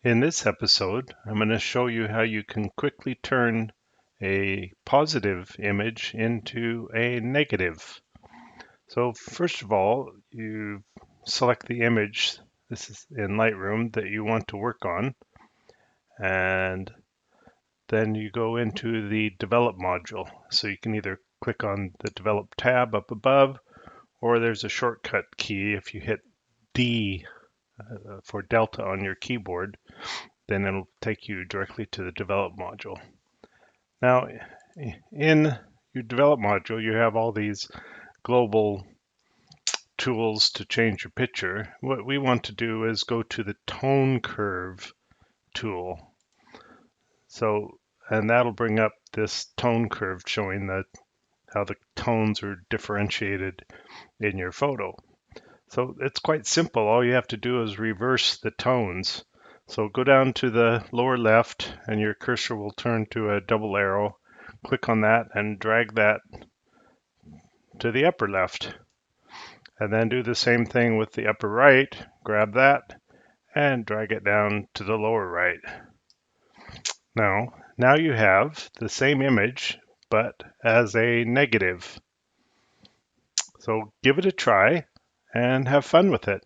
In this episode, I'm going to show you how you can quickly turn a positive image into a negative. So first of all, you select the image, this is in Lightroom, that you want to work on, and then you go into the Develop module. So you can either click on the Develop tab up above, or there's a shortcut key. If you hit D for Delta on your keyboard, then it'll take you directly to the Develop module. Now, in your Develop module, you have all these global tools to change your picture. What we want to do is go to the Tone Curve tool. So, and that'll bring up this tone curve showing that how the tones are differentiated in your photo. So it's quite simple. All you have to do is reverse the tones. So go down to the lower left and your cursor will turn to a double arrow. Click on that and drag that to the upper left. And then do the same thing with the upper right. Grab that and drag it down to the lower right. Now you have the same image, but as a negative. So give it a try and have fun with it.